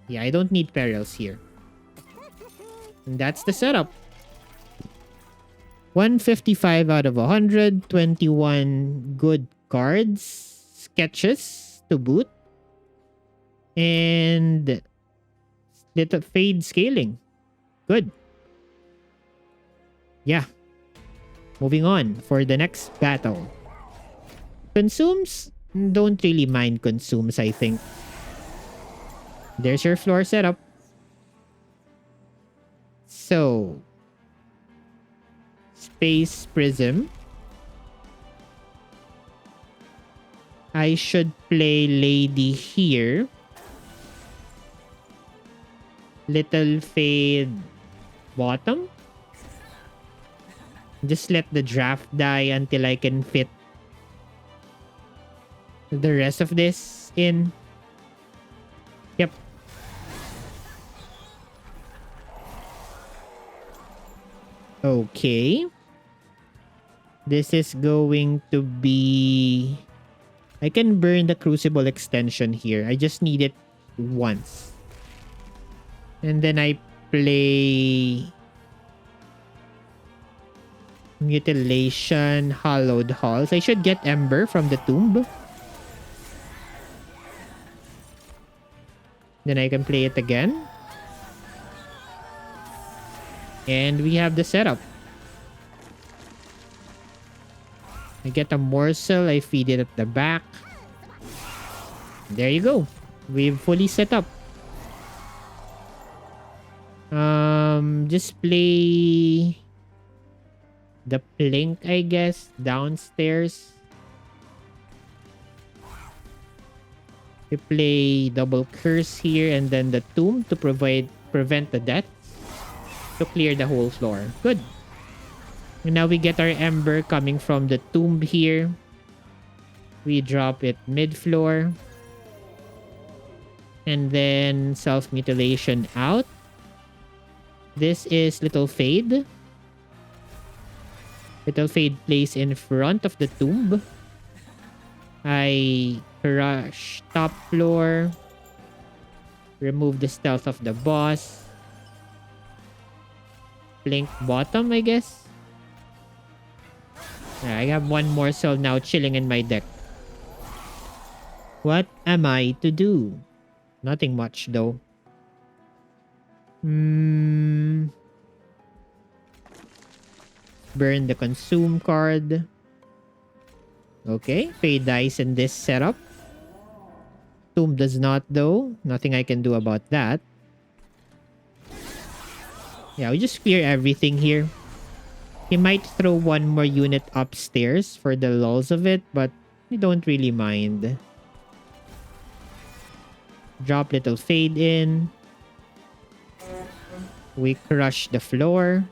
Yeah, I don't need perils here. And that's the setup. 155 out of 100. 21 good cards. Sketches to boot. And little fade scaling. Good. Yeah. Moving on for the next battle. Consumes? Don't really mind consumes, I think. There's your floor setup. So, Space Prism. I should play Lady here. Little Fade bottom. Just let the draft die until I can fit the rest of this in. Yep. Okay. This is going to be... I can burn the Crucible extension here. I just need it once. And then I play... Mutilation, Hollowed Halls. I should get Ember from the tomb. Then I can play it again. And we have the setup. I get a morsel. I feed it at the back. There you go. We've fully set up. Just play the Plink, I guess, downstairs. We play double curse here and then the tomb to prevent the death. To clear the whole floor. Good. And now we get our Ember coming from the tomb here. We drop it mid-floor. And then self-mutilation out. This is Little Fade. Little Fade plays in front of the tomb. I crush top floor. Remove the stealth of the boss. Blink bottom, I guess. I have one morsel now chilling in my deck. What am I to do? Nothing much though. Burn the consume card. Okay, pay dice in this setup. Tomb does not though. Nothing I can do about that. Yeah, we just clear everything here. He might throw one more unit upstairs for the lulls of it, but we don't really mind. Drop Little Fade in. We crush the floor.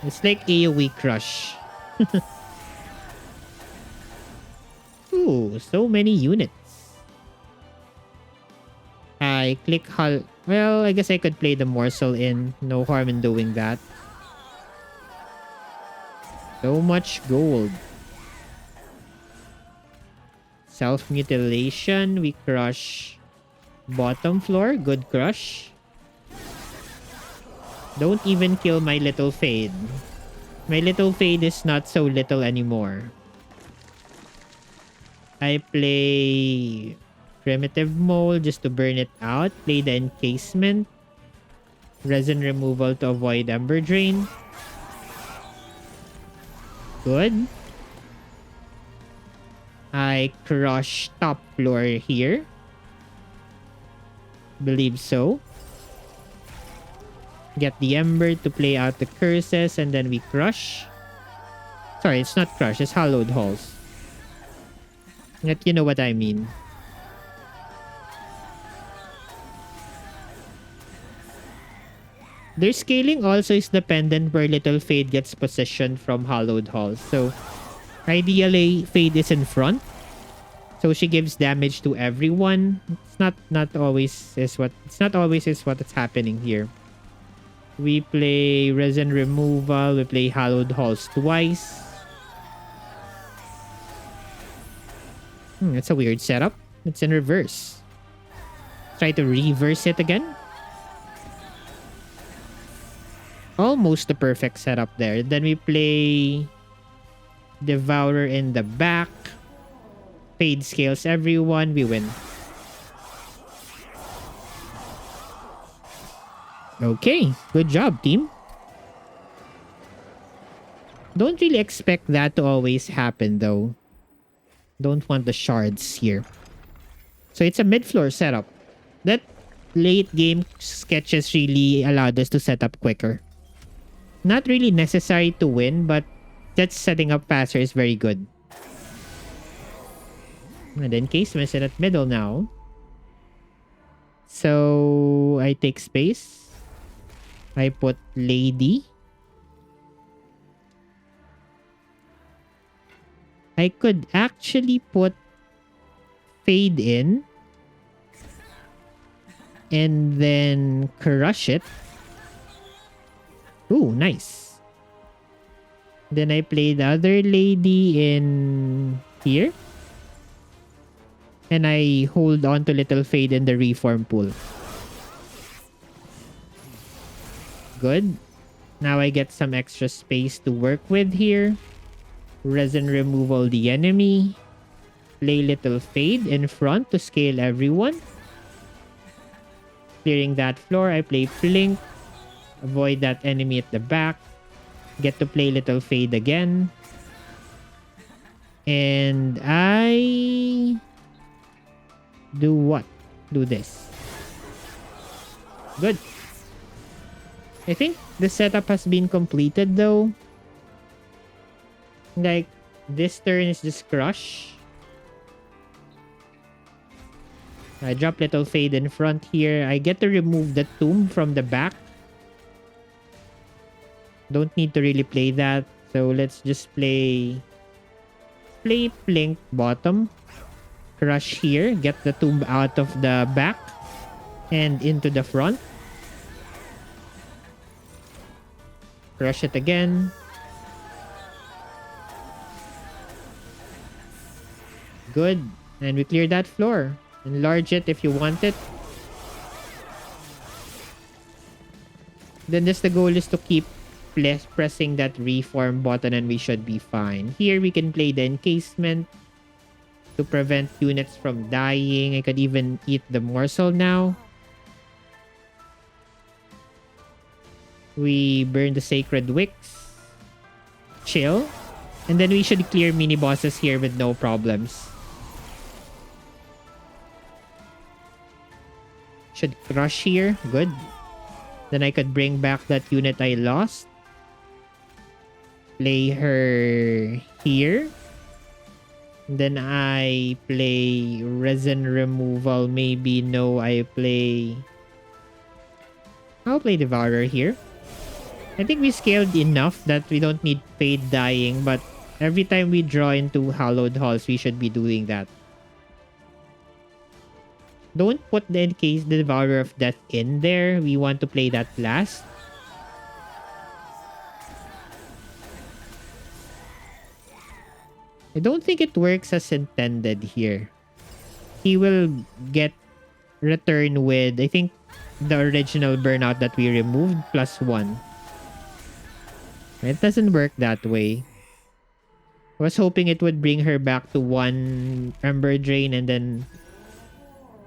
It's like AoE crush. Ooh, so many units. I click hull. Well, I guess I could play the morsel in. No harm in doing that. So much gold. Self-mutilation. We crush bottom floor. Good crush. Don't even kill my little fade. My little fade is not so little anymore. I play primitive mold just to burn it out. Play the encasement. Resin removal to avoid ember drain. Good. I crush top floor here. Believe so. Get the ember to play out the curses and then we crush. Sorry, it's not crush, it's hallowed halls. But you know what I mean. Their scaling also is dependent where little Fade gets positioned from hallowed halls. So ideally Fade is in front. So she gives damage to everyone. It's not always is what's happening here. We play resin removal, we play hallowed halls twice. It's a weird setup. It's in reverse. Try to reverse it again. Almost the perfect setup there. Then we play Devourer in the back. Fade scales everyone. We win. Okay. Good job, team. Don't really expect that to always happen, though. Don't want the shards here. So it's a mid-floor setup. That late game sketches really allowed us to set up quicker. Not really necessary to win, but that setting up faster is very good. And then Casement is at middle now. So I take space. I put Lady. I could actually put Fade in. And then crush it. Ooh, nice. Then I play the other lady in here. And I hold on to Little Fade in the reform pool. Good. Now I get some extra space to work with here. Resin removal the enemy. Play Little Fade in front to scale everyone. Clearing that floor, I play Flink. Avoid that enemy at the back. Get to play Little Fade again. And I do what? Do this. Good. I think the setup has been completed though. Like, this turn is just crush. I drop Little Fade in front here. I get to remove the tomb from the back. Don't need to really play that. So let's just play Plink bottom. Crush here. Get the tomb out of the back. And into the front. Crush it again. Good. And we clear that floor. Enlarge it if you want it. Then just the goal is to keep pressing that reform button and we should be fine. Here we can play the encasement to prevent units from dying. I could even eat the morsel now. We burn the sacred wicks. Chill. And then we should clear mini bosses here with no problems. Should crush here. Good. Then I could bring back that unit I lost. Play her here. Then I play resin removal. Maybe no, I'll play Devourer here. I think we scaled enough that we don't need Fade dying, but Every time we draw into hallowed halls, we should be doing that. Don't put the encase the Devourer of Death in there. We want to play that last. I don't think it works as intended here. He will get return with, I think, the original burnout that we removed +1. It doesn't work that way. I was hoping it would bring her back to 1 Ember Drain and then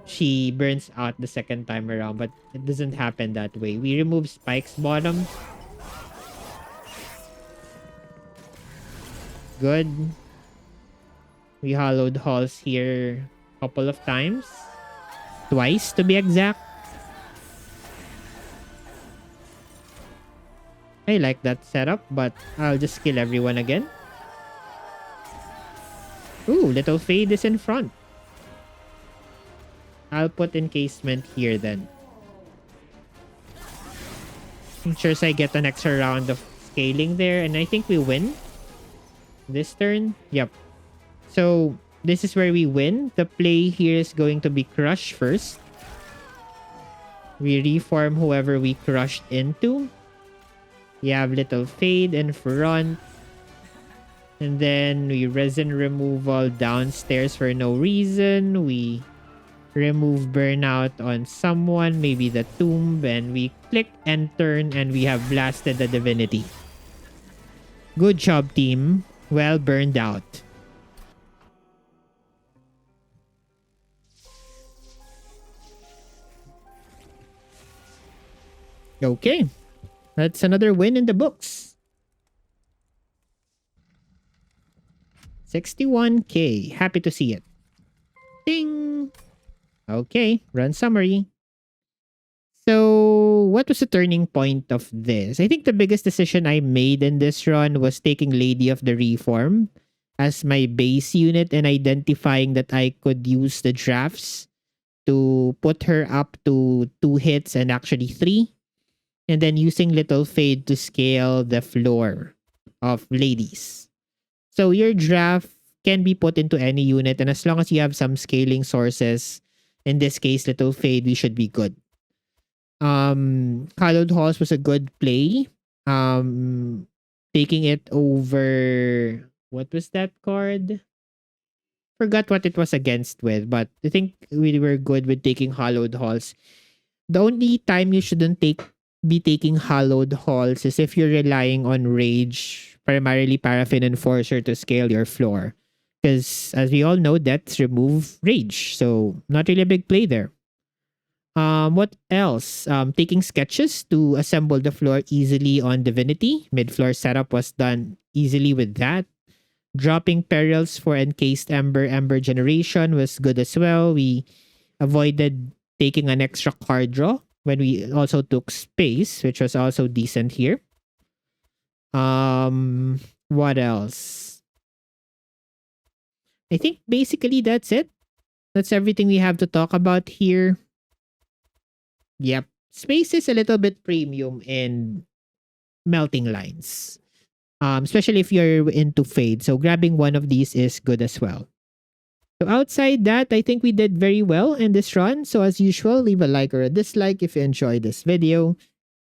she burns out the second time around, but it doesn't happen that way. We remove Spike's bottom. Good. We hollowed halls here a couple of times. Twice to be exact. I like that setup, but I'll just kill everyone again. Ooh, Little Fade is in front. I'll put encasement here then. Ensures I get an extra round of scaling there, and I think we win this turn. Yep. So this is where we win. The play here is going to be Crush first. We reform whoever we crushed into. We have Little Fade in front. And then we resin removal downstairs for no reason. We remove burnout on someone, maybe the tomb, and we click and turn and we have blasted the divinity. Good job, team. Well burned out. Okay. That's another win in the books. 61K. Happy to see it. Ding! Okay, run summary. So, what was the turning point of this? I think the biggest decision I made in this run was taking Lady of the Reform as my base unit and identifying that I could use the drafts to put her up to 2 hits and actually 3. And then using Little Fade to scale the floor of ladies. So your draft can be put into any unit, and as long as you have some scaling sources, in this case, Little Fade, we should be good. Hallowed Halls was a good play. Taking it over, what was that card? Forgot what it was against with, but I think we were good with taking Hallowed Halls. The only time you shouldn't be taking Hallowed Halls is if you're relying on Rage, primarily Paraffin Enforcer, to scale your floor. Because as we all know, deaths remove Rage. So not really a big play there. What else? Taking sketches to assemble the floor easily on Divinity. Mid-floor setup was done easily with that. Dropping Perils for Encased Ember generation was good as well. We avoided taking an extra card draw when we also took space, which was also decent here. What else? I think basically that's it. That's everything we have to talk about here. Yep. Space is a little bit premium in melting lines. Especially if you're into Fade. So grabbing one of these is good as well. So outside that, I think we did very well in this run. So as usual, leave a like or a dislike if you enjoyed this video.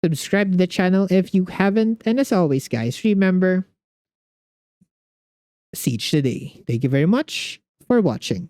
Subscribe to the channel if you haven't. And as always, guys, remember, Siege today. Thank you very much for watching.